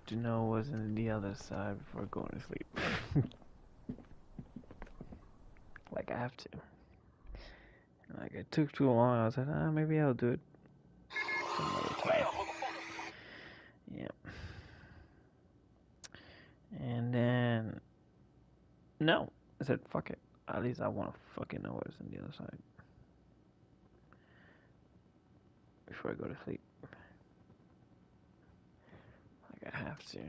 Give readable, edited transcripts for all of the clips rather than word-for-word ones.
to know what's on the other side before going to sleep. Like I have to. Like it took too long. I was like, maybe I'll do it some other time. Yeah. And then no, I said fuck it. At least I want to fucking know what's on the other side before I go to sleep. Like I have to.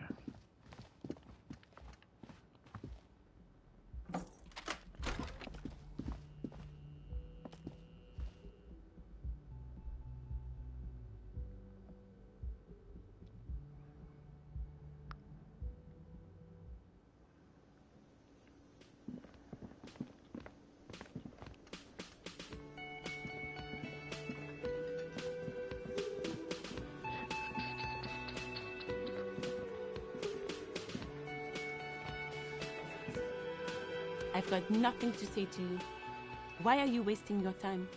I've got nothing to say to you. Why are you wasting your time?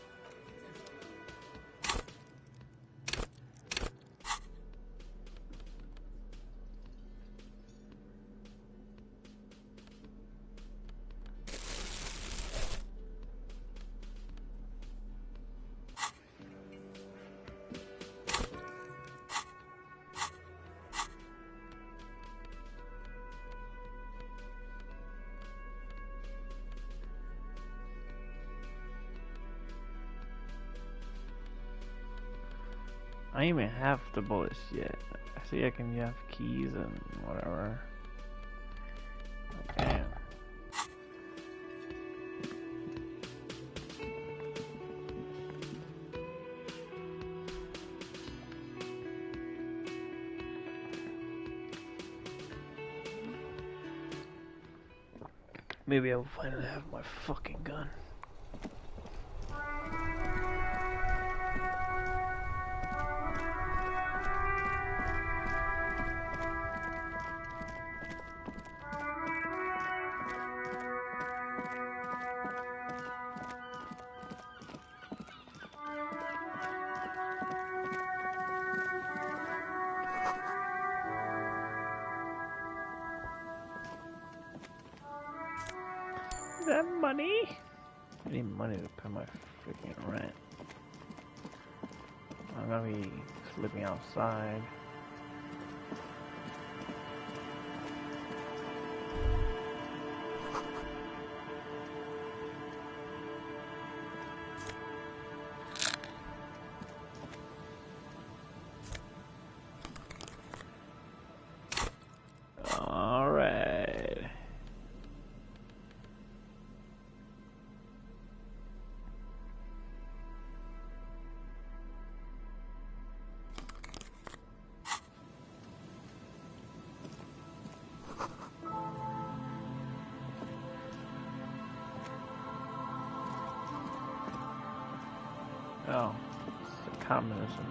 I don't even have the bullets yet. I see I can have keys and whatever. Damn. Maybe I'll finally have my fucking gun. Is that money? I need money to pay my freaking rent. I'm gonna be sleeping outside. Alright. Oh, it's the communism.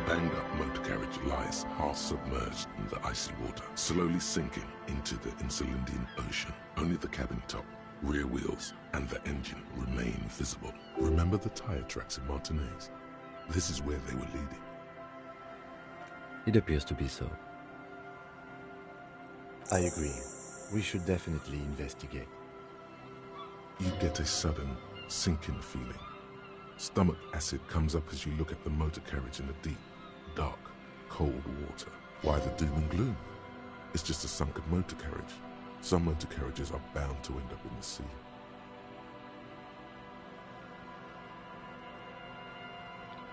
banged-up motor carriage lies half-submerged in the icy water, slowly sinking into the Insulindian Ocean. Only the cabin top, rear wheels, and the engine remain visible. Remember the tire tracks in Martinez? This is where they were leading. It appears to be so. I agree. We should definitely investigate. You get a sudden, sinking feeling. Stomach acid comes up as you look at the motor carriage in the deep, dark cold water. Why the doom and gloom? It's just a sunken motor carriage. Some motor carriages are bound to end up in the sea.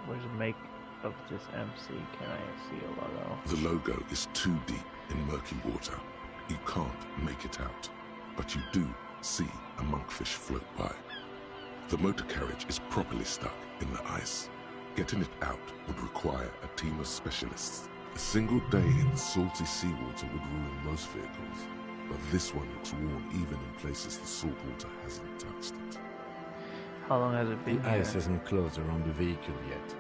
What does it make of this MC? Can I see a logo? The logo is too deep in murky water. You can't make it out, but you do see a monkfish float by. The motor carriage is properly stuck in the ice. Getting it out would require a team of specialists. A single day in salty seawater would ruin most vehicles, but this one looks worn even in places the salt water hasn't touched it. How long has it been The here? ice hasn't closed around the vehicle yet.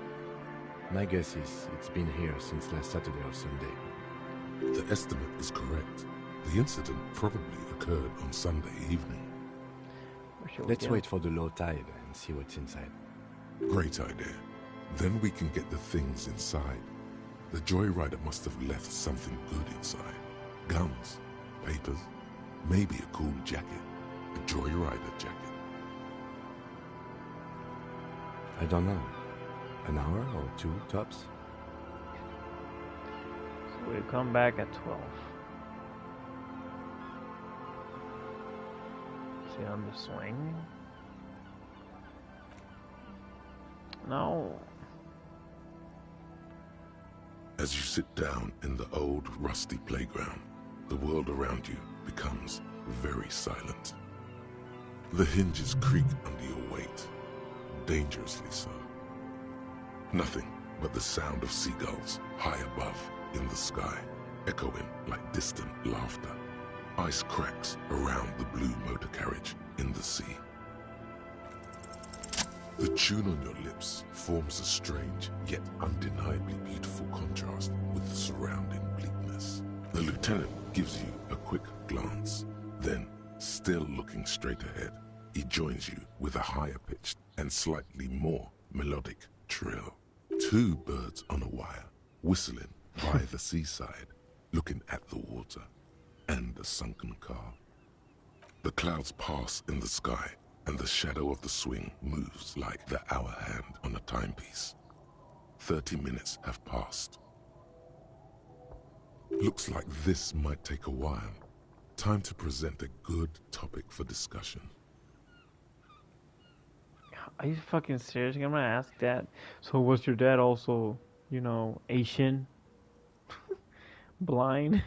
My guess is it's been here since last Saturday or Sunday. The estimate is correct. The incident probably occurred on Sunday evening. Where should we Let's go? wait for the low tide and see what's inside. Great idea. Then we can get the things inside. The joyrider must have left something good inside. Guns, papers, maybe a cool jacket. A joyrider jacket. I don't know. An hour or two, tops? So we'll come back at 12. See on the swing? No. As you sit down in the old, rusty playground, the world around you becomes very silent. The hinges creak under your weight, dangerously so. Nothing but the sound of seagulls high above in the sky, echoing like distant laughter. Ice cracks around the blue motor carriage in the sea. The tune on your lips forms a strange yet undeniably beautiful contrast with the surrounding bleakness. The lieutenant gives you a quick glance, then, still looking straight ahead, he joins you with a higher pitched and slightly more melodic trill. Two birds on a wire, whistling by the seaside, looking at the water and the sunken car. The clouds pass in the sky, and the shadow of the swing moves like the hour hand on a timepiece. 30 minutes have passed. Looks like this might take a while. Time to present a good topic for discussion. Are you fucking serious? I'm gonna ask that. So was your dad also, you know, Asian? Blind?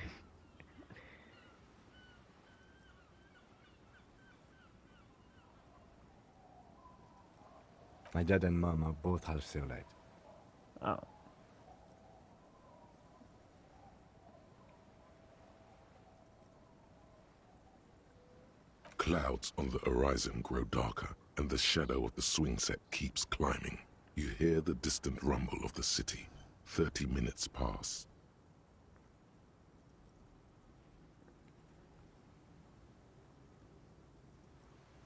My dad and mom are both half Celite. Oh. Clouds on the horizon grow darker, and the shadow of the swing set keeps climbing. You hear the distant rumble of the city. 30 minutes pass.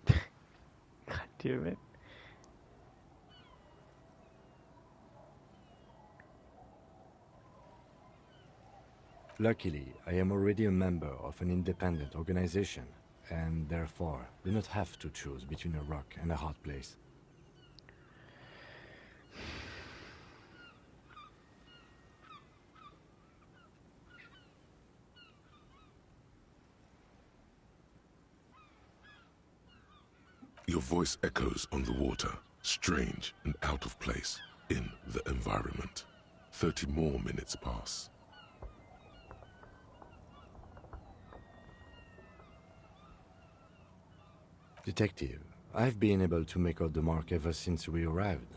God damn it. Luckily, I am already a member of an independent organization, and therefore do not have to choose between a rock and a hard place. Your voice echoes on the water, strange and out of place in the environment. 30 more minutes pass. Detective, I've been able to make out the mark ever since we arrived.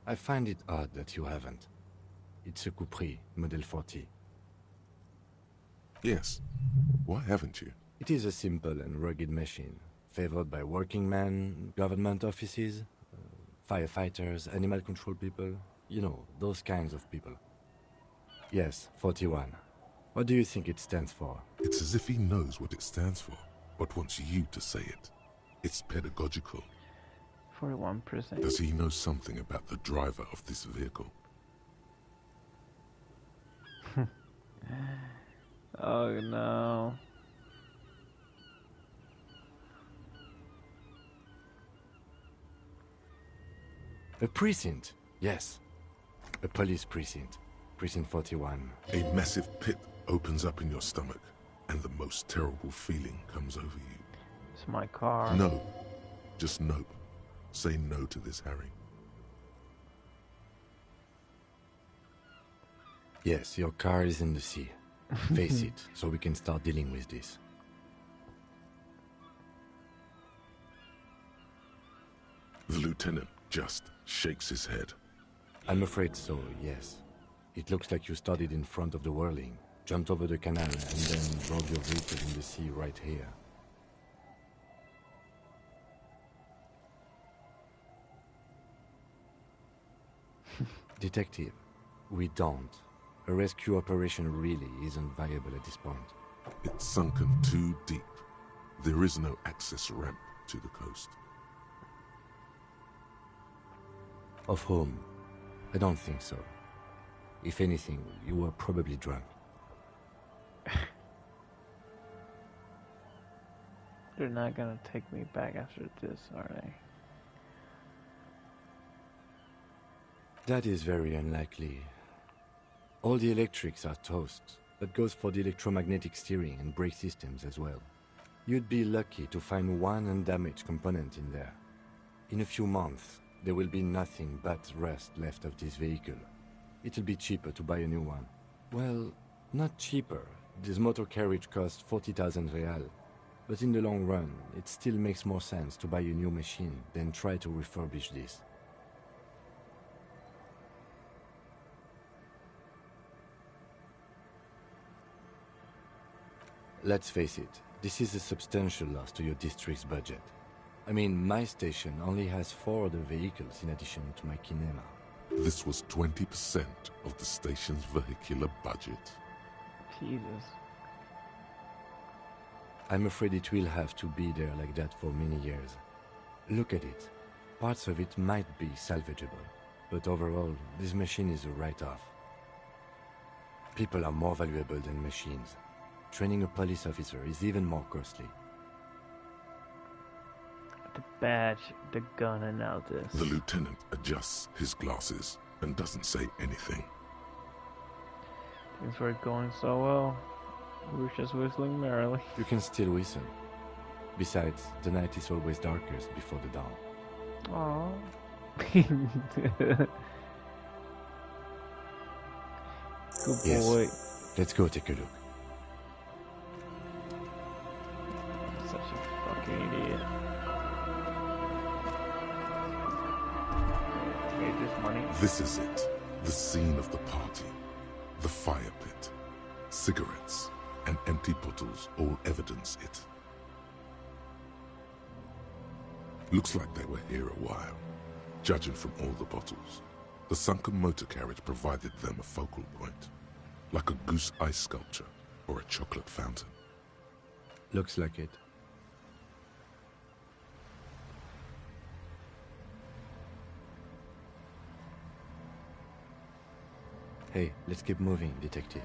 I find it odd that you haven't. It's a Capri, Model 40. Yes. Why haven't you? It is a simple and rugged machine, favored by working men, government offices, firefighters, animal control people. You know, those kinds of people. Yes, 41. What do you think it stands for? It's as if he knows what it stands for, but wants you to say it. It's pedagogical. 41%. Does he know something about the driver of this vehicle? Oh no. A precinct, yes. A police precinct. Precinct 41. A massive pit opens up in your stomach, and the most terrible feeling comes over you. It's my car. No. Just no. Say no to this, Harry. Yes, your car is in the sea. Face it, so we can start dealing with this. The lieutenant just shakes his head. I'm afraid so, yes. It looks like you started in front of the whirling, jumped over the canal, and then drove your vehicle in the sea right here. Detective, we don't. A rescue operation really isn't viable at this point. It's sunken too deep. There is no access ramp to the coast. Of whom? I don't think so. If anything, you were probably drunk. They're not gonna take me back after this, are they? That is very unlikely. All the electrics are toast. That goes for the electromagnetic steering and brake systems as well. You'd be lucky to find one undamaged component in there. In a few months, there will be nothing but rust left of this vehicle. It'll be cheaper to buy a new one. Well, not cheaper. This motor carriage costs 40,000 real. But in the long run, it still makes more sense to buy a new machine than try to refurbish this. Let's face it, this is a substantial loss to your district's budget. I mean, my station only has 4 other vehicles in addition to my kinema. This was 20% of the station's vehicular budget. Jesus. I'm afraid it will have to be there like that for many years. Look at it. Parts of it might be salvageable, but overall, this machine is a write-off. People are more valuable than machines. Training a police officer is even more costly. The badge, the gun, and now this. The lieutenant adjusts his glasses and doesn't say anything. Things were going so well. We were just whistling merrily. You can still whistle. Besides, the night is always darkest before the dawn. Aww. Good Yes. boy. Let's go take a look. Such a fucking idiot. Made this money. This is it. The scene of the party. The fire pit. Cigarettes and empty bottles all evidence it. Looks like they were here a while, judging from all the bottles. The sunken motor carriage provided them a focal point, like a goose ice sculpture or a chocolate fountain. Looks like it. Hey, let's keep moving, detective.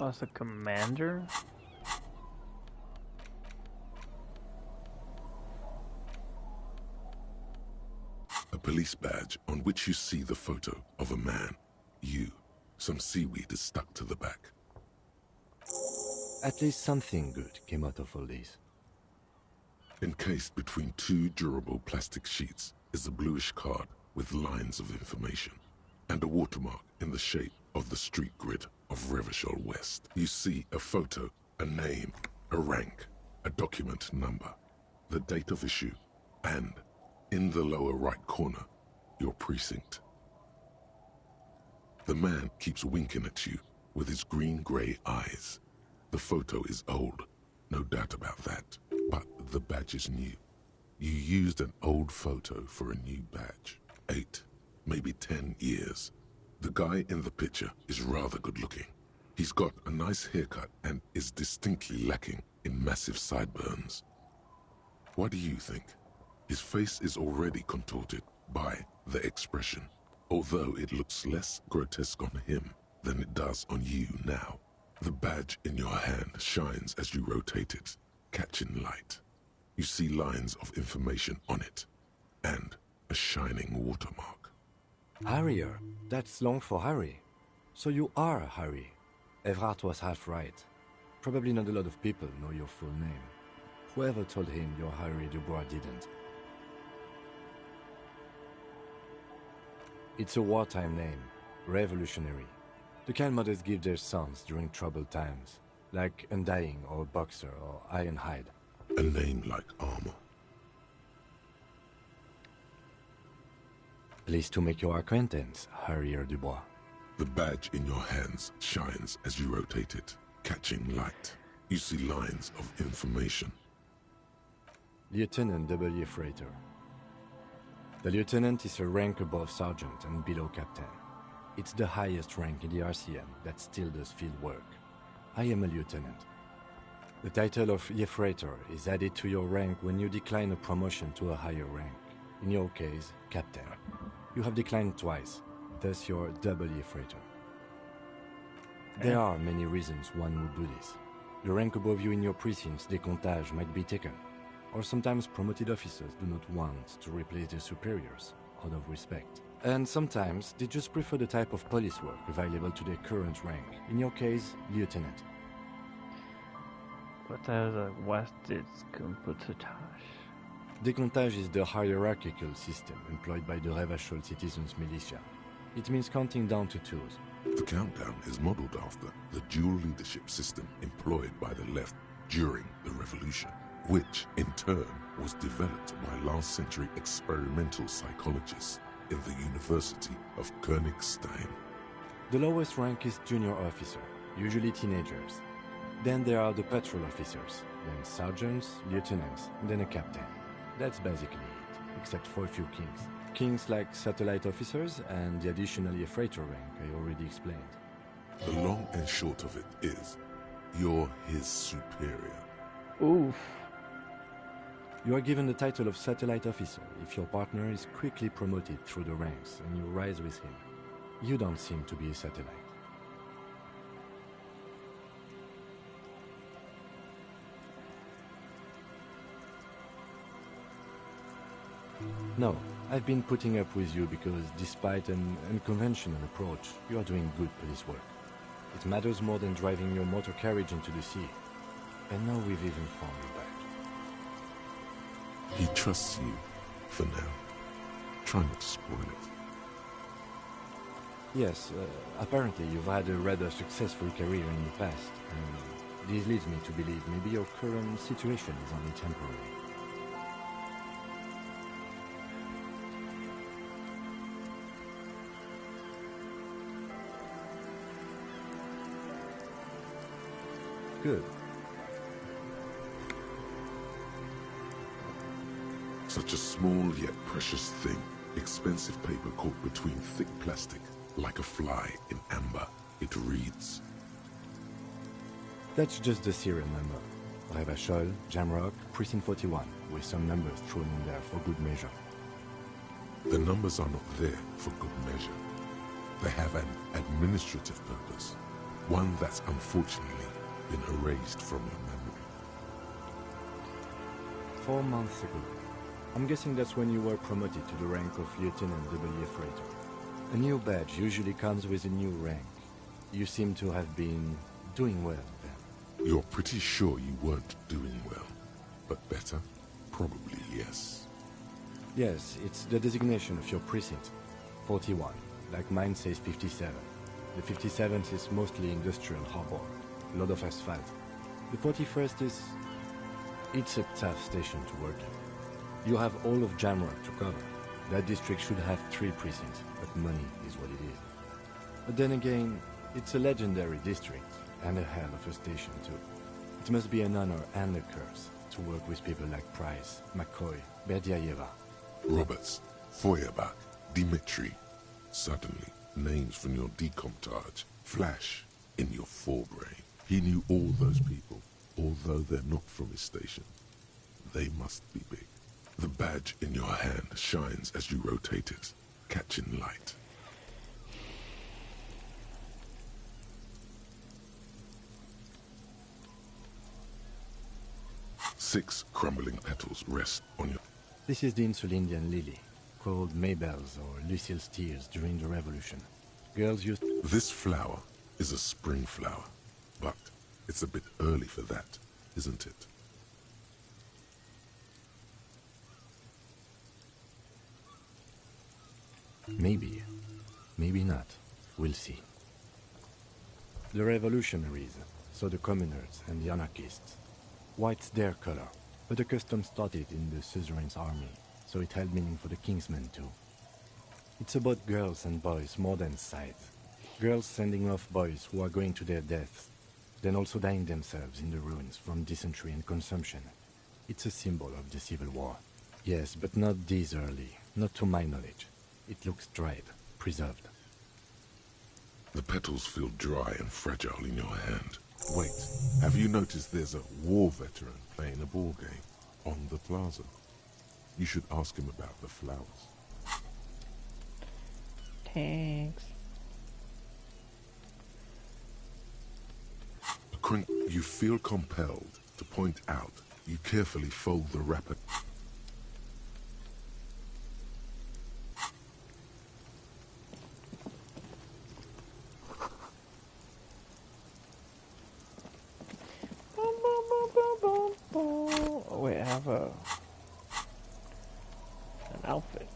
Oh, it's a commander? A police badge on which you see the photo of a man. You. Some seaweed is stuck to the back. At least something good came out of all this. Encased between two durable plastic sheets is a bluish card with lines of information and a watermark in the shape of the street grid of Revachol West. You see a photo, a name, a rank, a document number, the date of issue, and, in the lower right corner, your precinct. The man keeps winking at you with his green-grey eyes. The photo is old, no doubt about that, but the badge is new. You used an old photo for a new badge. 8, maybe 10 years. The guy in the picture is rather good-looking. He's got a nice haircut and is distinctly lacking in massive sideburns. What do you think? His face is already contorted by the expression, although it looks less grotesque on him than it does on you now. The badge in your hand shines as you rotate it, catching light. You see lines of information on it, and a shining watermark. Harrier. That's long for Harry. So you are Harry. Evrard was half right. Probably not a lot of people know your full name. Whoever told him you're Harry Dubois didn't. It's a wartime name. Revolutionary. The kind mothers give their sons during troubled times. Like Undying or Boxer or Ironhide. A name like armor. Pleased to make your acquaintance, Harrier Dubois. The badge in your hands shines as you rotate it, catching light. You see lines of information. Lieutenant W. Freighter. The lieutenant is a rank above sergeant and below captain. It's the highest rank in the RCM that still does field work. I am a lieutenant. The title of Freighter is added to your rank when you decline a promotion to a higher rank. In your case, captain. You have declined twice, thus you're W. Freighter. There are many reasons one would do this. The rank above you in your precinct's decomptage might be taken, or sometimes promoted officers do not want to replace their superiors, out of respect. And sometimes they just prefer the type of police work available to their current rank, in your case, lieutenant. What is a West's computage? Decomptage is the hierarchical system employed by the Revachol Citizens Militia. It means counting down to twos. The countdown is modeled after the dual leadership system employed by the left during the revolution, which in turn was developed by last-century experimental psychologists in the University of Königstein. The lowest rank is junior officer, usually teenagers. Then there are the patrol officers, then sergeants, lieutenants, and then a captain. That's basically it, except for a few kings. Kings like satellite officers and the additional freighter rank I already explained. The long and short of it is, you're his superior. Oof. You are given the title of satellite officer if your partner is quickly promoted through the ranks and you rise with him. You don't seem to be a satellite. No, I've been putting up with you because despite an unconventional approach, you are doing good police work. It matters more than driving your motor carriage into the sea. And now we've even found you back. He trusts you, for now. Try not to spoil it. Yes, apparently you've had a rather successful career in the past, and this leads me to believe maybe your current situation is only temporary. Good. Such a small yet precious thing. Expensive paper caught between thick plastic, like a fly in amber. It reads. That's just the serial number. Revachol, Jamrock, Precinct 41, with some numbers thrown in there for good measure. The numbers are not there for good measure. They have an administrative purpose. One that's unfortunately been erased from your memory. 4 months ago. I'm guessing that's when you were promoted to the rank of Lieutenant W. Freighter. A new badge usually comes with a new rank. You seem to have been doing well then. You're pretty sure you weren't doing well, but better? Probably yes. Yes, it's the designation of your precinct. 41, like mine says 57. The 57th is mostly industrial harbor, a lot of asphalt. The 41st is... it's a tough station to work in. You have all of Jamrock to cover. That district should have 3 precincts, but money is what it is. But then again, it's a legendary district, and a hell of a station too. It must be an honor and a curse to work with people like Price, McCoy, Berdiaeva. Roberts, Feuerbach, Dimitri. Suddenly, names from your decomptage flash in your forebrain. He knew all those people, although they're not from his station. They must be big. The badge in your hand shines as you rotate it, catching light. Six crumbling petals rest on your... This is the Insulindian lily, called Maybelle's or Lucille's tears during the Revolution. Girls used... This flower is a spring flower, but it's a bit early for that, isn't it? Maybe. Maybe not. We'll see. The revolutionaries, so the communards and the anarchists. White's their color, but the custom started in the suzerain's army, so it held meaning for the kingsmen too. It's about girls and boys more than sides. Girls sending off boys who are going to their deaths, then also dying themselves in the ruins from dysentery and consumption. It's a symbol of the Civil War. Yes, but not this early, not to my knowledge. It looks dried, preserved. The petals feel dry and fragile in your hand. Wait, have you noticed there's a war veteran playing a ball game on the plaza? You should ask him about the flowers. Thanks. You feel compelled to point out. You carefully fold the wrapper. Oh, wait, I have an outfit.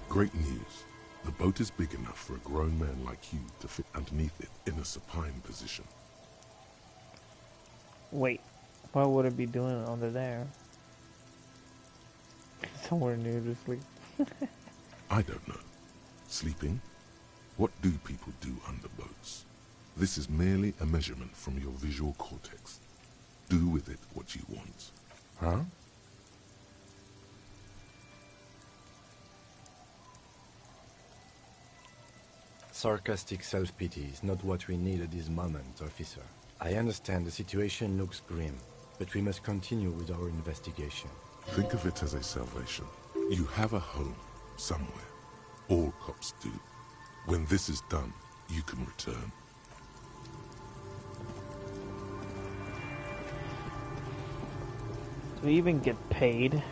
Great news. The boat is big enough for a grown man like you to fit underneath it in a supine position. Wait, what would it be doing under there? Somewhere near to sleep. I don't know. Sleeping? What do people do under boats? This is merely a measurement from your visual cortex. Do with it what you want. Huh? Sarcastic self-pity is not what we need at this moment, officer. I understand the situation looks grim, but we must continue with our investigation. Think of it as a salvation. You have a home somewhere. All cops do. When this is done, you can return. Do we even get paid?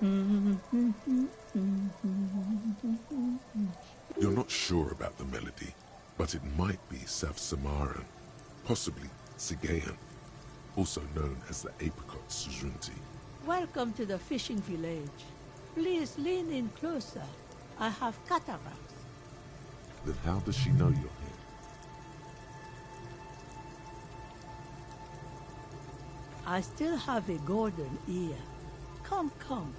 You're not sure about the melody, but it might be South Samaran, possibly Sigayan, also known as the apricot Suzunti. Welcome to the fishing village. Please lean in closer. I have cataracts. Then how does she know you're here? I still have a golden ear. Come, come.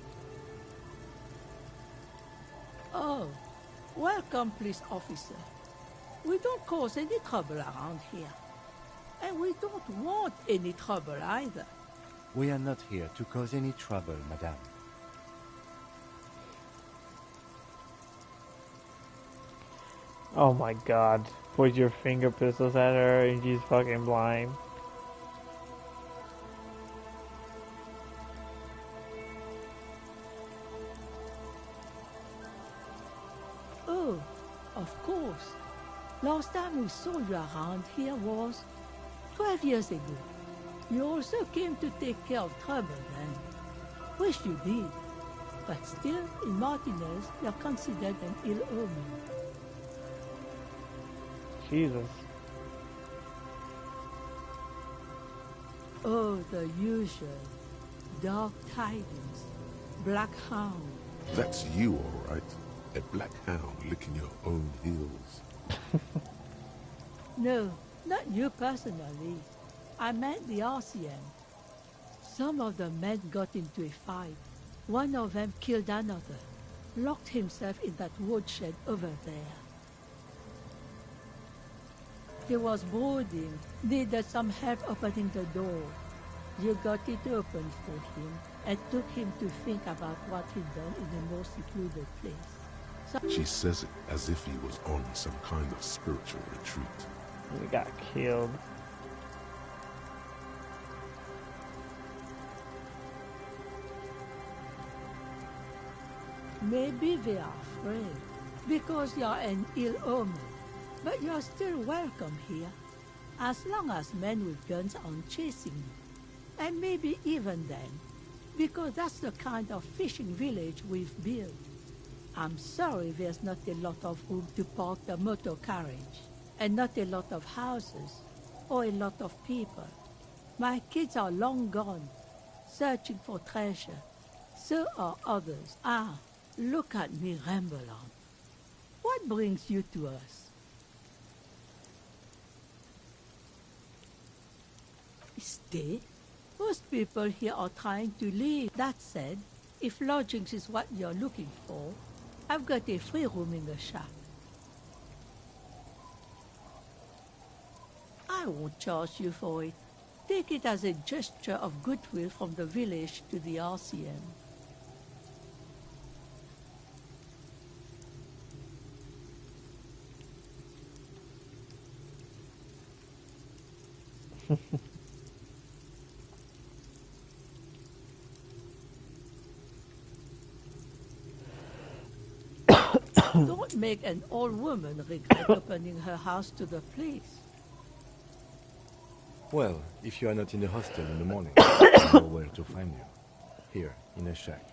Oh, welcome, police officer. We don't cause any trouble around here. And we don't want any trouble either. We are not here to cause any trouble, madame. Oh my god. Put your finger pistols at her and she's fucking blind. Oh, of course. Last time we saw you around here was 12 years ago. You also came to take care of trouble then. Wish you did. But still, in Martinez, you're considered an ill omen. Jesus. Oh, the usual. Dark tidings. Black hound. That's you, all right. A black hound licking your own heels. No, not you personally. I meant the RCM. Some of the men got into a fight. One of them killed another. Locked himself in that woodshed over there. He was brooding, needed some help opening the door. You got it open for him and took him to think about what he'd done in a more secluded place. She says it as if he was on some kind of spiritual retreat. We got killed. Maybe they are afraid, because you're an ill omen. But you're still welcome here, as long as men with guns aren't chasing you. And maybe even then, because that's the kind of fishing village we've built. I'm sorry there's not a lot of room to park the motor carriage, and not a lot of houses, or a lot of people. My kids are long gone, searching for treasure. So are others. Ah, look at me ramble on. What brings you to us? Stay? Most people here are trying to leave. That said, if lodgings is what you're looking for, I've got a free room in the shack. I won't charge you for it. Take it as a gesture of goodwill from the village to the RCM. Don't make an old woman regret opening her house to the police. Well, if you are not in the hostel in the morning, I know where to find you. Here, in a shack.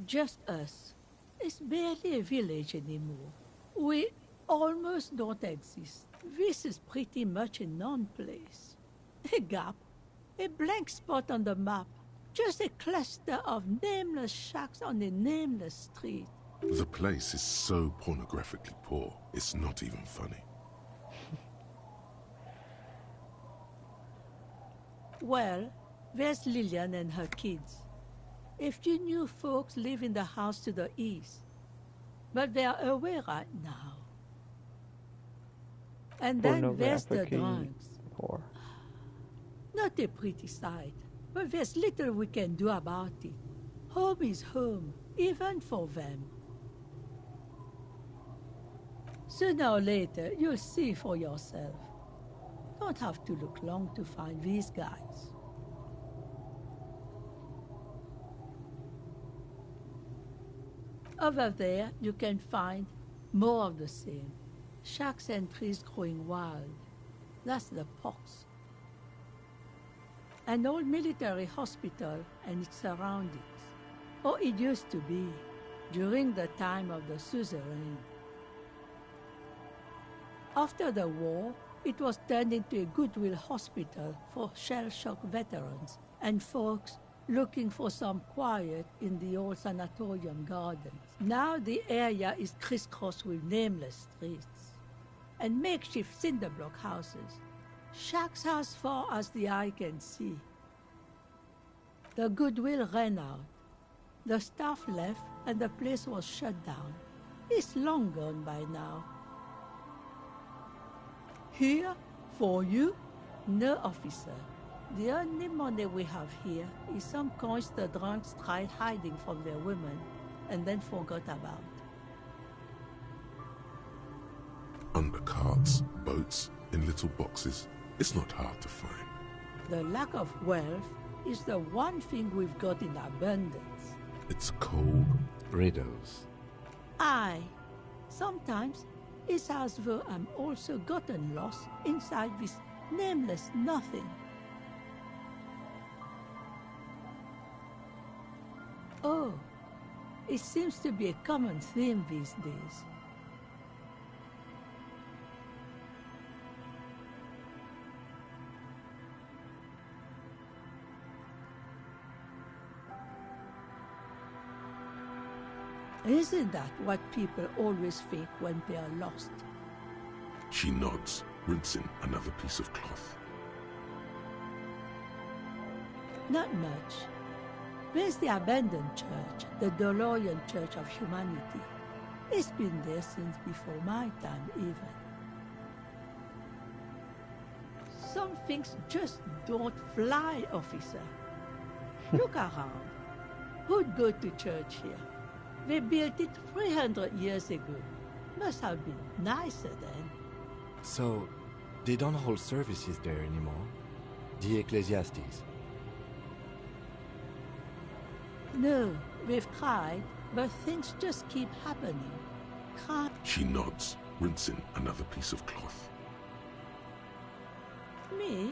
Just us. It's barely a village anymore. We almost don't exist. This is pretty much a non-place. A gap. A blank spot on the map. Just a cluster of nameless shacks on a nameless street. The place is so pornographically poor, it's not even funny. Well, there's Lillian and her kids. A few new folks live in the house to the east, but they are away right now. And then there's the drunks. Poor. Not a pretty sight, but there's little we can do about it. Home is home, even for them. Sooner or later, you'll see for yourself. Don't have to look long to find these guys. Over there, you can find more of the same. Shacks and trees growing wild. That's the pox. An old military hospital and its surroundings. Or it used to be, during the time of the suzerain. After the war, it was turned into a goodwill hospital for shell-shock veterans and folks looking for some quiet in the old sanatorium gardens. Now the area is crisscrossed with nameless streets and makeshift cinder block houses, shacks as far as the eye can see. The goodwill ran out. The staff left and the place was shut down. It's long gone by now. Here, for you? No, officer. The only money we have here is some coins the drunks tried hiding from their women and then forgot about. Under carts, boats, in little boxes, it's not hard to find. The lack of wealth is the one thing we've got in abundance. It's cold. Riddles. Aye. Sometimes it's as though I'm also gotten lost inside this nameless nothing. Oh, it seems to be a common theme these days. Isn't that what people always think when they are lost? She nods, rinsing another piece of cloth. Not much. There's the abandoned church, the DeLorean Church of Humanity. It's been there since before my time, even. Some things just don't fly, officer. Look around. Who'd go to church here? They built it 300 years ago. Must have been nicer then. So, they don't hold services there anymore? The Ecclesiastes? No, we've tried, but things just keep happening. She nods, rinsing another piece of cloth. Me?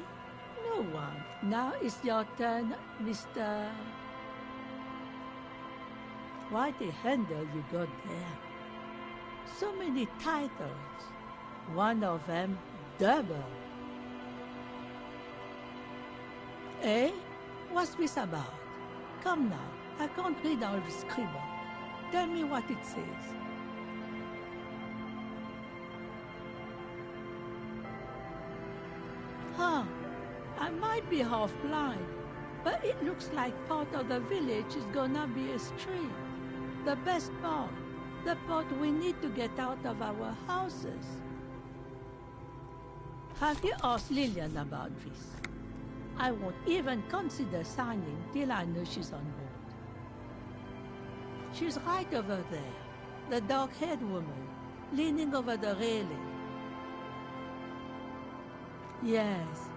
No one. Now it's your turn, Mr. What a handle you got there. So many titles. One of them double. Eh? What's this about? Come now, I can't read all the scribble. Tell me what it says. Huh, I might be half blind, but it looks like part of the village is gonna be a street. The best part, the part we need to get out of our houses. Have you asked Lillian about this? I won't even consider signing till I know she's on board. She's right over there, the dark-haired woman, leaning over the railing. Yes,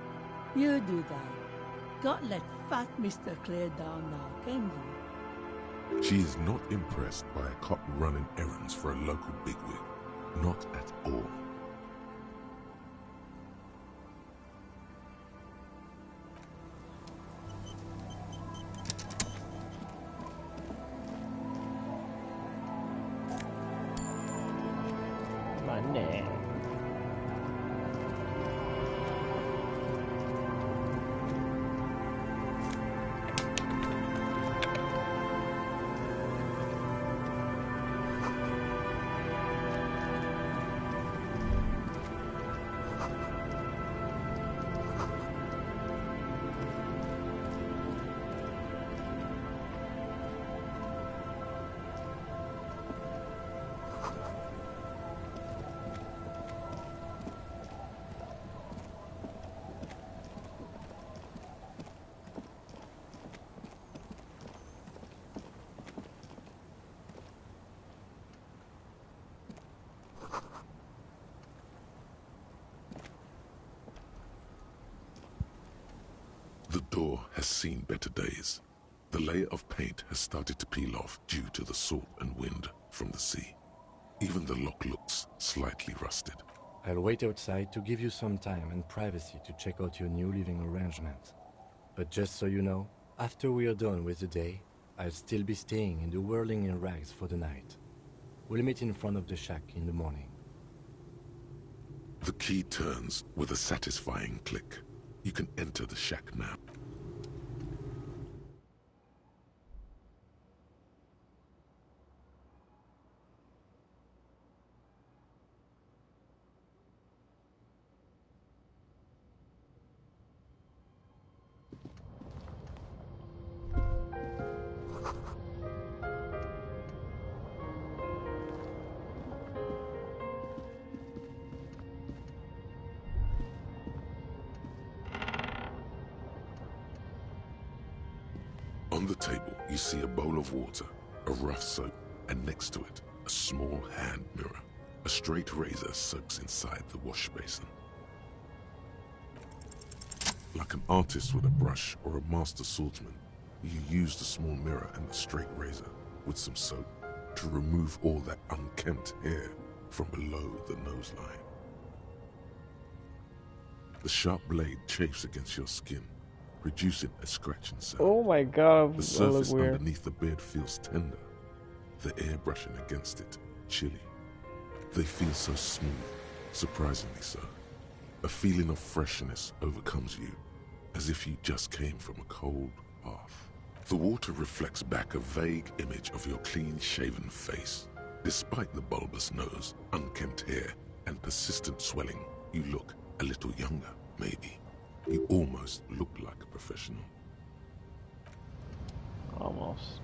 you do that. Can't let fat Mr. Clare down now, can you? She is not impressed by a cop running errands for a local bigwig. Not at all. Money. The door has seen better days. The layer of paint has started to peel off due to the salt and wind from the sea. Even the lock looks slightly rusted. I'll wait outside to give you some time and privacy to check out your new living arrangements. But just so you know, after we are done with the day, I'll still be staying in the Whirling in Rags for the night. We'll meet in front of the shack in the morning. The key turns with a satisfying click. You can enter the shack now. On the table, you see a bowl of water, a rough soap, and next to it, a small hand mirror. A straight razor soaks inside the wash basin. Like an artist with a brush or a master swordsman, you use the small mirror and the straight razor with some soap to remove all that unkempt hair from below the noseline. The sharp blade chafes against your skin, producing a scratching sound. Oh my god, The that look surface weird. underneath the beard feels tender, the air brushing against it chilly. They feel so smooth, surprisingly so. A feeling of freshness overcomes you, as if you just came from a cold bath. The water reflects back a vague image of your clean-shaven face. Despite the bulbous nose, unkempt hair, and persistent swelling, you look a little younger, maybe. You almost look like a professional. Almost.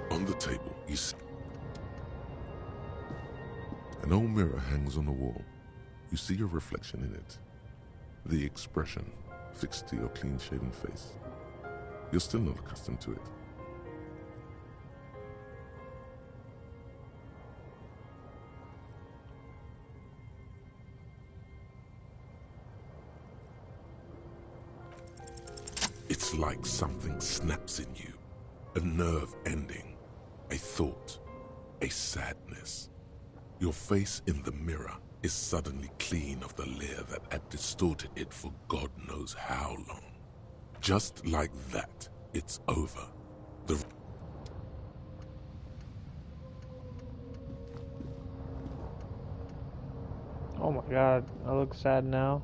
On the table, you see an old mirror hangs on the wall. You see your reflection in it. The expression fixed to your clean-shaven face. You're still not accustomed to it. It's like something snaps in you. A nerve ending. A thought. A sadness. Your face in the mirror is suddenly clean of the layer that had distorted it for God knows how long. Just like that, it's over. The Oh my god, I look sad now.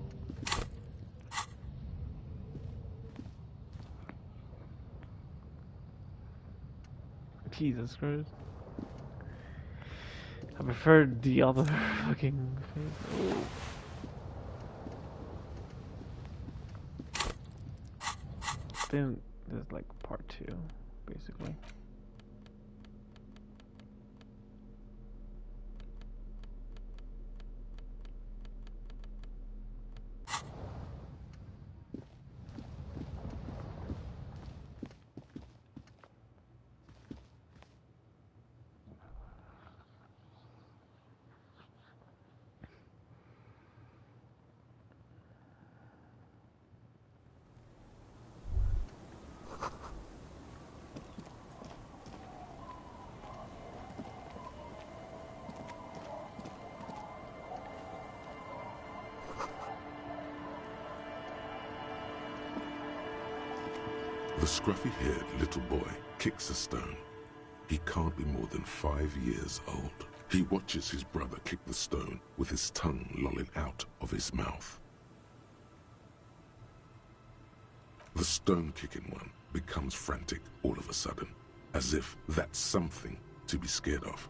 Jesus Christ. I prefer the other fucking face. Then there's like part 2, basically. The scruffy-haired little boy kicks a stone. He can't be more than 5 years old. He watches his brother kick the stone with his tongue lolling out of his mouth. The stone-kicking one becomes frantic all of a sudden, as if that's something to be scared of.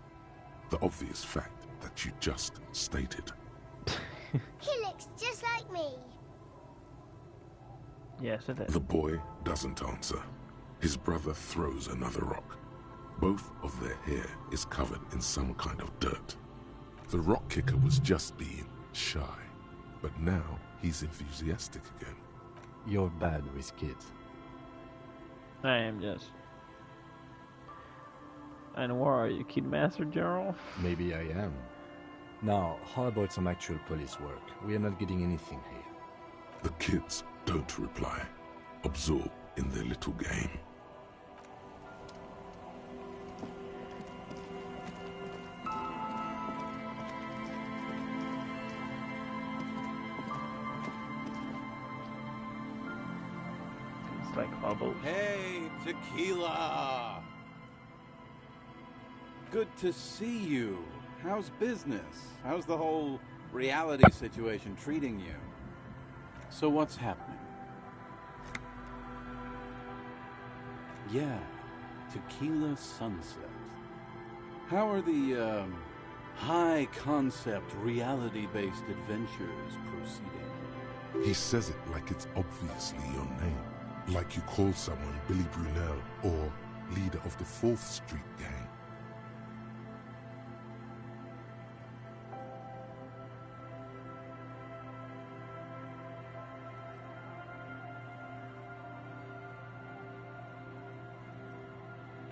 The obvious fact that you just stated. He looks just like me. Yes, it is. The boy doesn't answer. His brother throws another rock. Both of their hair is covered in some kind of dirt. The rock kicker was just being shy, but now he's enthusiastic again. You're bad with kids. I am just. And where are you, Kid Master General? Maybe I am. Now, how about some actual police work? We are not getting anything here. The kids don't reply, absorbed in their little game. It's like bubbles. Hey, Tequila! Good to see you. How's business? How's the whole reality situation treating you? So what's happening? Yeah, Tequila Sunset. How are the, high-concept, reality-based adventures proceeding? He says it like it's obviously your name. Like you call someone Billy Brunel or leader of the 4th Street Gang.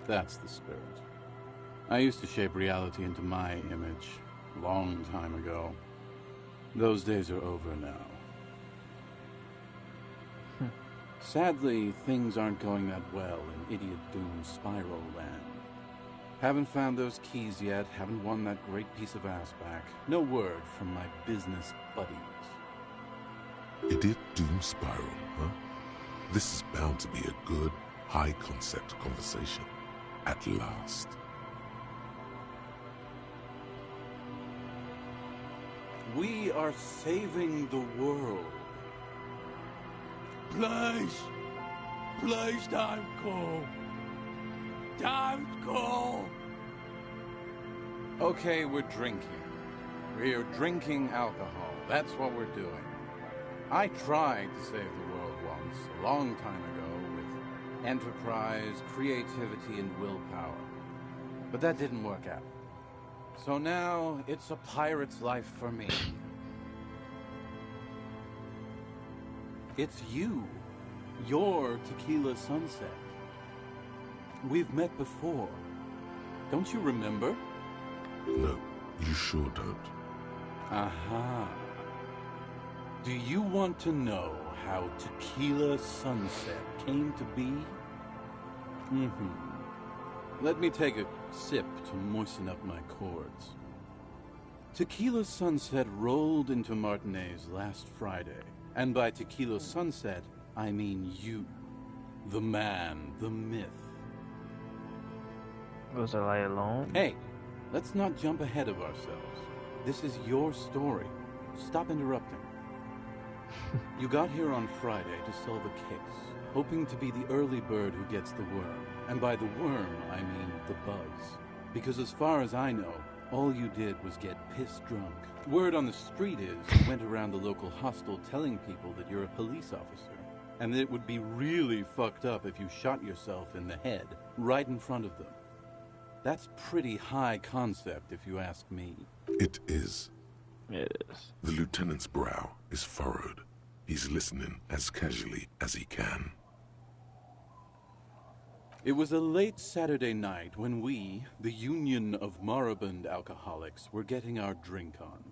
That's the spirit. I used to shape reality into my image, long time ago. Those days are over now. Sadly, things aren't going that well in Idiot Doom Spiral Land. Haven't found those keys yet, haven't won that great piece of ass back. No word from my business buddies. Idiot Doom Spiral, huh? This is bound to be a good, high-concept conversation. At last. We are saving the world. Please! Please don't go! Don't go! Okay, we're drinking. We're drinking alcohol. That's what we're doing. I tried to save the world once, a long time ago, with enterprise, creativity, and willpower. But that didn't work out. So now, it's a pirate's life for me. It's you. You're Tequila Sunset. We've met before. Don't you remember? No, you sure don't. Aha. Do you want to know how Tequila Sunset came to be? Let me take a sip to moisten up my chords. Tequila Sunset rolled into Martinez last Friday. And by Tequila Sunset, I mean you. The man, the myth. Was I alone? Hey, let's not jump ahead of ourselves. This is your story. Stop interrupting. You got here on Friday to solve a case, hoping to be the early bird who gets the worm. And by the worm, I mean the buzz. Because as far as I know, all you did was get piss drunk. Word on the street is you went around the local hostel telling people that you're a police officer, and that it would be really fucked up if you shot yourself in the head right in front of them. That's pretty high concept, if you ask me. It is. It is. The lieutenant's brow is furrowed. He's listening as casually as he can. It was a late Saturday night when we, the Union of Moribund Alcoholics, were getting our drink on.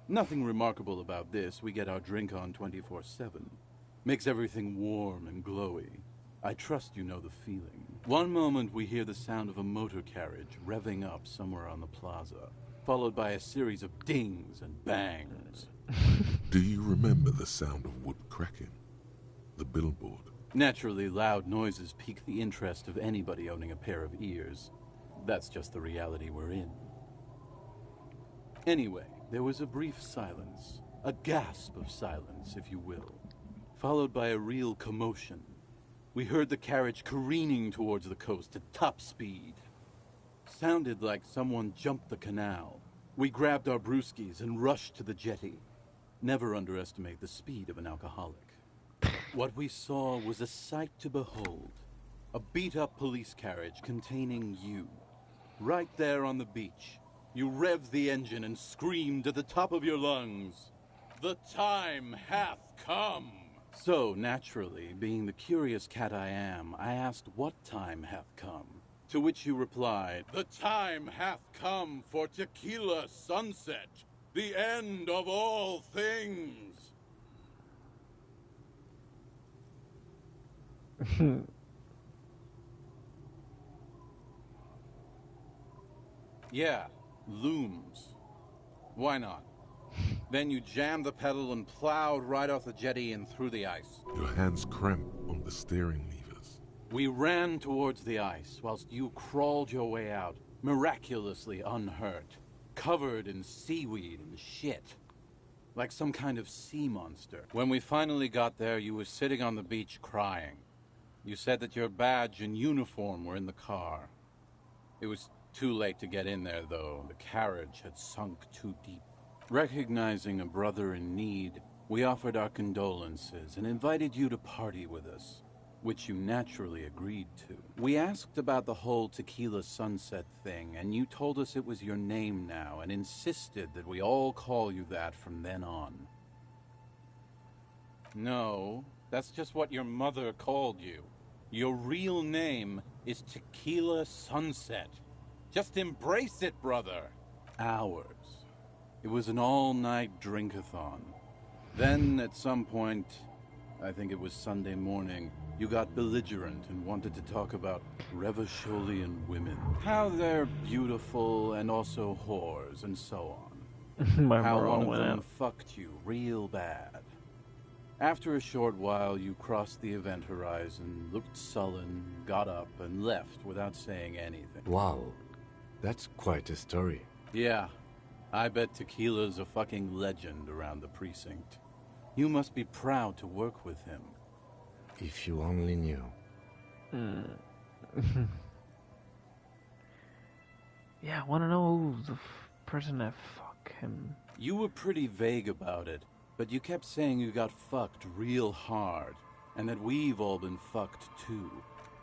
Nothing remarkable about this. We get our drink on 24/7. Makes everything warm and glowy. I trust you know the feeling. One moment we hear the sound of a motor carriage revving up somewhere on the plaza, followed by a series of dings and bangs. Do you remember the sound of wood cracking? The billboard. Naturally, loud noises pique the interest of anybody owning a pair of ears. That's just the reality we're in. Anyway, there was a brief silence. A gasp of silence, if you will. Followed by a real commotion. We heard the carriage careening towards the coast at top speed. Sounded like someone jumped the canal. We grabbed our brewskis and rushed to the jetty. Never underestimate the speed of an alcoholic. What we saw was a sight to behold. A beat-up police carriage containing you. Right there on the beach. You revved the engine and screamed at the top of your lungs, "The time hath come!" So, naturally, being the curious cat I am, I asked what time hath come. To which you replied, "The time hath come for Tequila Sunset." The end of all things. Yeah, looms. Why not? Then you jammed the pedal and plowed right off the jetty and through the ice. Your hands cramp on the steering levers. We ran towards the ice whilst you crawled your way out, miraculously unhurt, covered in seaweed and shit. Like some kind of sea monster. When we finally got there, you were sitting on the beach crying. You said that your badge and uniform were in the car. It was too late to get in there, though. The carriage had sunk too deep. Recognizing a brother in need, we offered our condolences and invited you to party with us, which you naturally agreed to. We asked about the whole Tequila Sunset thing, and you told us it was your name now and insisted that we all call you that from then on. No, that's just what your mother called you. Your real name is Tequila Sunset. Just embrace it, brother. Ours. It was an all-night drink-a-thon. Then, at some point, I think it was Sunday morning, you got belligerent and wanted to talk about Revacholian women. How they're beautiful and also whores and so on. My How moron one of went them out. fucked you real bad. After a short while, you crossed the event horizon, looked sullen, got up, and left without saying anything. Wow, that's quite a story. Yeah, I bet Tequila's a fucking legend around the precinct. You must be proud to work with him. If you only knew. Yeah, I want to know who's the person that fuck him. You were pretty vague about it, but you kept saying you got fucked real hard, and that we've all been fucked too.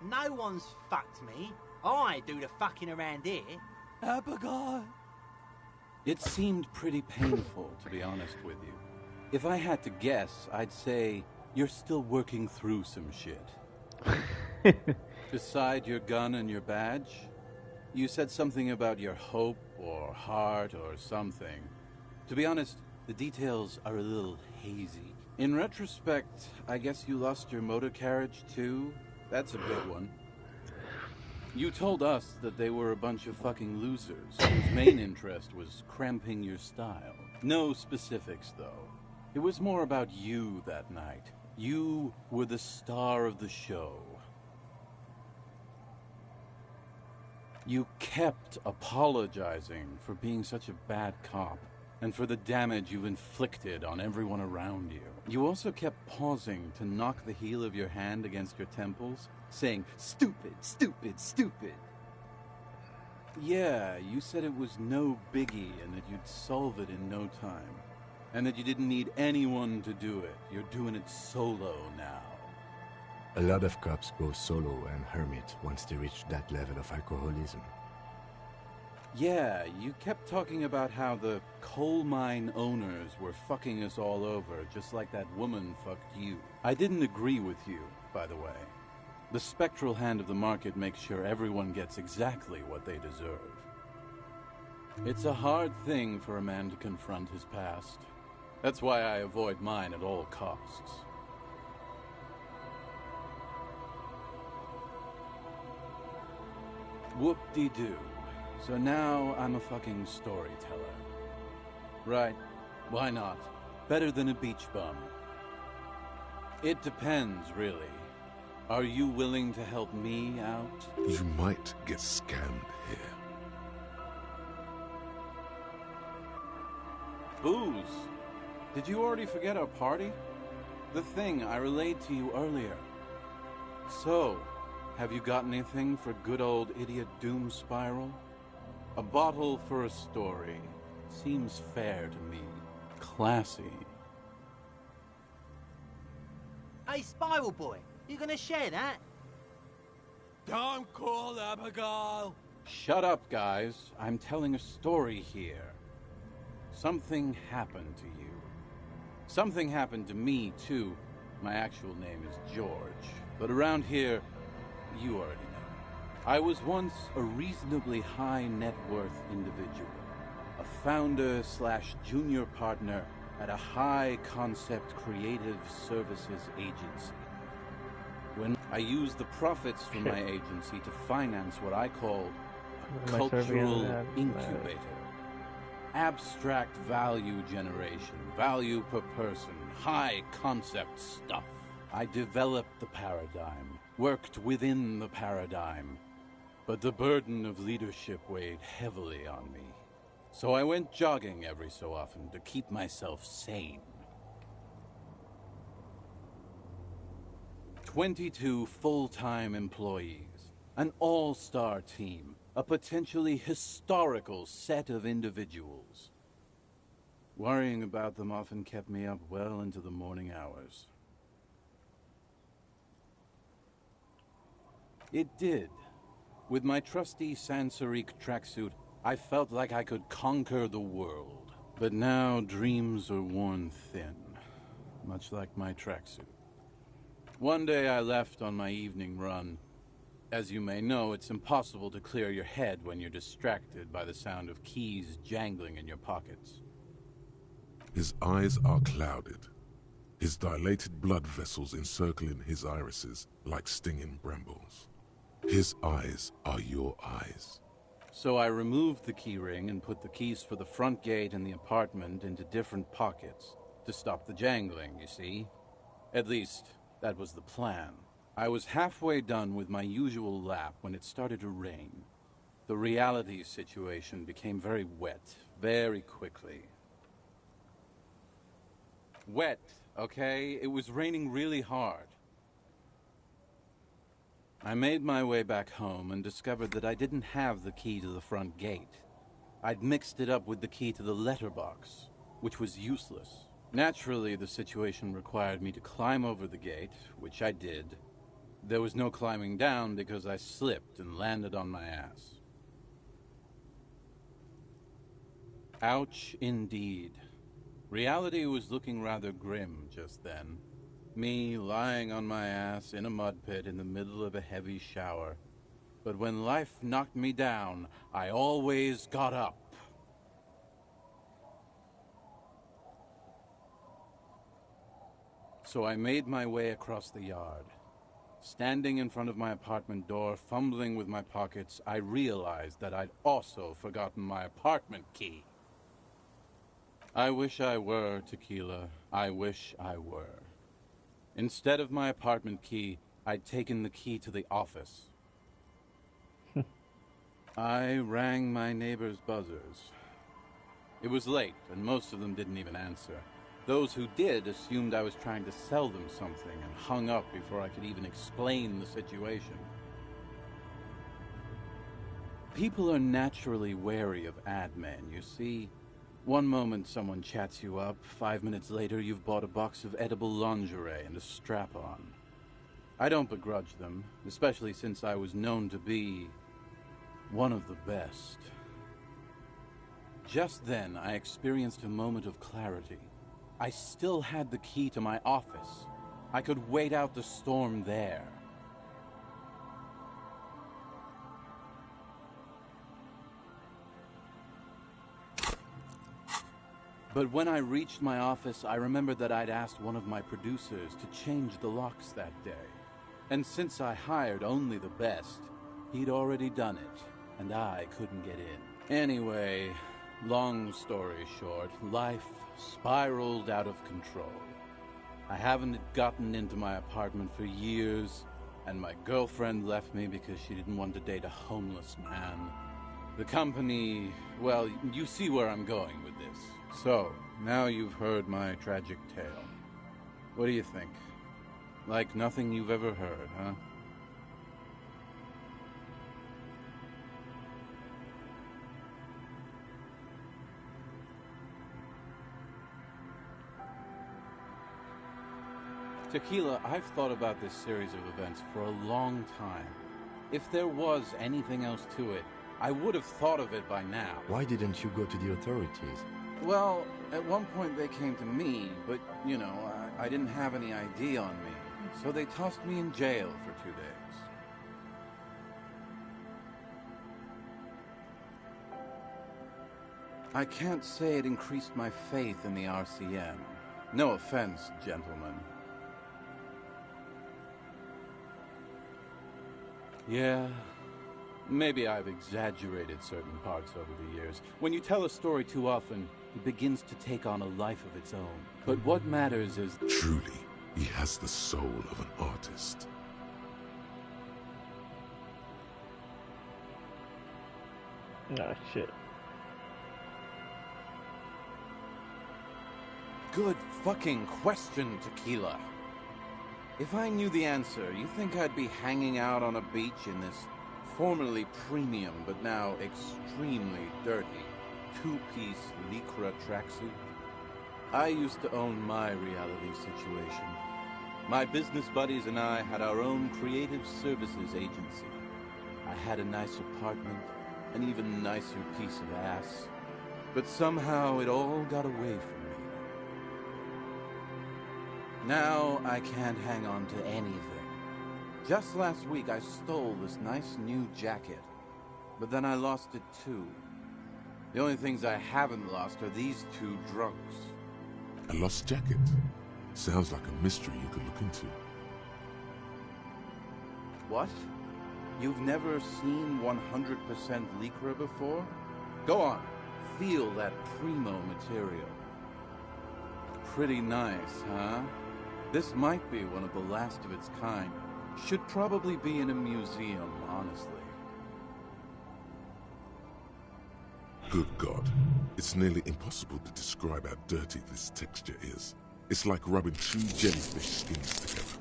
No one's fucked me. I do the fucking around here. Abigail. It seemed pretty painful, to be honest with you. If I had to guess, I'd say you're still working through some shit. Beside your gun and your badge, you said something about your hope or heart or something. To be honest, the details are a little hazy. In retrospect, I guess you lost your motor carriage too? That's a big one. You told us that they were a bunch of fucking losers whose main interest was cramping your style. No specifics, though. It was more about you that night. You were the star of the show. You kept apologizing for being such a bad cop and for the damage you inflicted on everyone around you. You also kept pausing to knock the heel of your hand against your temples, saying, "Stupid, stupid, stupid." Yeah, you said it was no biggie and that you'd solve it in no time. And that you didn't need anyone to do it. You're doing it solo now. A lot of cops go solo and hermit once they reach that level of alcoholism. Yeah, you kept talking about how the coal mine owners were fucking us all over, just like that woman fucked you. I didn't agree with you, by the way. The spectral hand of the market makes sure everyone gets exactly what they deserve. It's a hard thing for a man to confront his past. That's why I avoid mine at all costs. Whoop-de-doo. So now I'm a fucking storyteller. Right, why not? Better than a beach bum. It depends, really. Are you willing to help me out? You might get scammed here. Booze. Did you already forget our party? The thing I relayed to you earlier. So, have you got anything for good old idiot Doom Spiral? A bottle for a story. Seems fair to me. Classy. Hey, Spiral Boy, you gonna share that? Don't call Abigail. Shut up, guys. I'm telling a story here. Something happened to you. Something happened to me, too. My actual name is George. But around here, you already know. I was once a reasonably high net worth individual. A founder slash junior partner at a high-concept creative services agency. When I used the profits from my agency to finance what I called a cultural incubator. Abstract value generation, value per person, high-concept stuff. I developed the paradigm, worked within the paradigm, but the burden of leadership weighed heavily on me. So I went jogging every so often to keep myself sane. 22 full-time employees, an all-star team, a potentially historical set of individuals. Worrying about them often kept me up well into the morning hours. It did. With my trusty Sansariq tracksuit, I felt like I could conquer the world. But now dreams are worn thin, much like my tracksuit. One day I left on my evening run. As you may know, it's impossible to clear your head when you're distracted by the sound of keys jangling in your pockets. His eyes are clouded, his dilated blood vessels encircling his irises like stinging brambles. His eyes are your eyes. So I removed the key ring and put the keys for the front gate and the apartment into different pockets to stop the jangling, you see? At least, that was the plan. I was halfway done with my usual lap when it started to rain. The reality situation became very wet, very quickly. Wet, okay? It was raining really hard. I made my way back home and discovered that I didn't have the key to the front gate. I'd mixed it up with the key to the letterbox, which was useless. Naturally, the situation required me to climb over the gate, which I did. There was no climbing down because I slipped and landed on my ass. Ouch, indeed. Reality was looking rather grim just then. Me lying on my ass in a mud pit in the middle of a heavy shower. But when life knocked me down, I always got up. So I made my way across the yard. Standing in front of my apartment door, fumbling with my pockets, I realized that I'd also forgotten my apartment key. I wish I were, Tequila. I wish I were. Instead of my apartment key, I'd taken the key to the office. I rang my neighbor's buzzers. It was late, and most of them didn't even answer. Those who did assumed I was trying to sell them something and hung up before I could even explain the situation. People are naturally wary of ad men, you see. One moment someone chats you up, 5 minutes later you've bought a box of edible lingerie and a strap-on. I don't begrudge them, especially since I was known to be one of the best. Just then, I experienced a moment of clarity. I still had the key to my office. I could wait out the storm there. But when I reached my office, I remembered that I'd asked one of my producers to change the locks that day. And since I hired only the best, he'd already done it, and I couldn't get in. Anyway, long story short, life spiraled out of control. I haven't gotten into my apartment for years, and my girlfriend left me because she didn't want to date a homeless man. The company, well, you see where I'm going with this. So, now you've heard my tragic tale. What do you think? Like nothing you've ever heard, huh? Tequila, I've thought about this series of events for a long time. If there was anything else to it, I would have thought of it by now. Why didn't you go to the authorities? Well, at one point they came to me, but, you know, I didn't have any ID on me. So they tossed me in jail for 2 days. I can't say it increased my faith in the RCM. No offense, gentlemen. Yeah, maybe I've exaggerated certain parts over the years. When you tell a story too often, it begins to take on a life of its own. But what matters is... Truly, he has the soul of an artist. Oh, shit. Good fucking question, Tequila. If I knew the answer, you think I'd be hanging out on a beach in this formerly premium but now extremely dirty two-piece Lycra tracksuit? I used to own my reality situation. My business buddies and I had our own creative services agency. I had a nice apartment, an even nicer piece of ass. But somehow it all got away from me. Now I can't hang on to anything. Just last week I stole this nice new jacket, but then I lost it too. The only things I haven't lost are these two drunks. A lost jacket? Sounds like a mystery you could look into. What? You've never seen 100% Lycra before? Go on, feel that primo material. Pretty nice, huh? This might be one of the last of its kind. Should probably be in a museum, honestly. Good God. It's nearly impossible to describe how dirty this texture is. It's like rubbing two jellyfish skins together.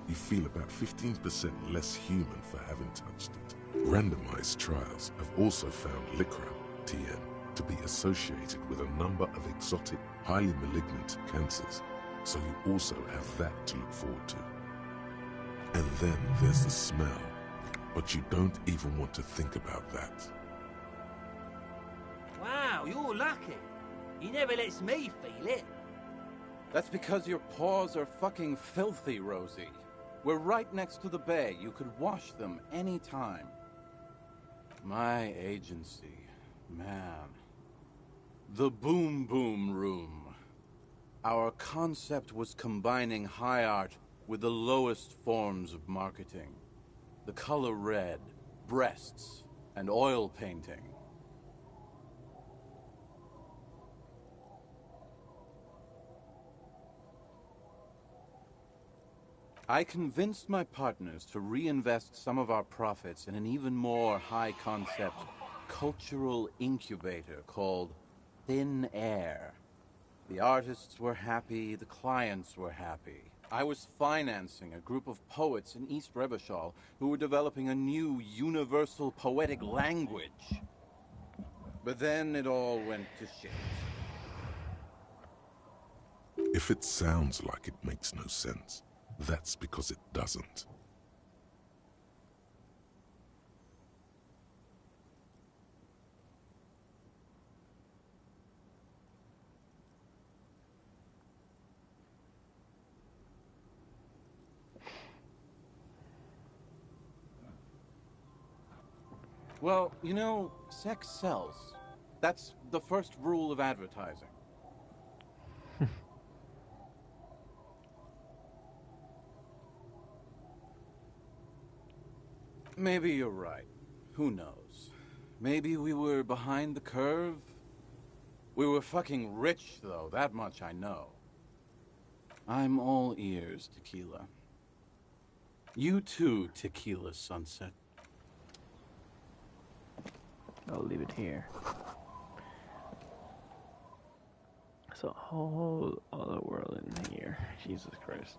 You feel about 15% less human for having touched it. Randomized trials have also found Lycra, TM, to be associated with a number of exotic, highly malignant cancers. So you also have that to look forward to. And then there's the smell. But you don't even want to think about that. Wow, you're lucky. He never lets me feel it. That's because your paws are fucking filthy, Rosie. We're right next to the bay. You could wash them any time. My agency, man. The Boom Boom Room. Our concept was combining high art with the lowest forms of marketing. The color red, breasts, and oil painting. I convinced my partners to reinvest some of our profits in an even more high-concept cultural incubator called Thin Air. The artists were happy, the clients were happy. I was financing a group of poets in East Revachol who were developing a new universal poetic language. But then it all went to shit. If it sounds like it makes no sense, that's because it doesn't. Well, you know, sex sells. That's the first rule of advertising. Maybe you're right. Who knows? Maybe we were behind the curve? We were fucking rich, though. That much I know. I'm all ears, Tequila. You too, Tequila Sunset. I'll leave it here. It's a whole other world in here. Jesus Christ.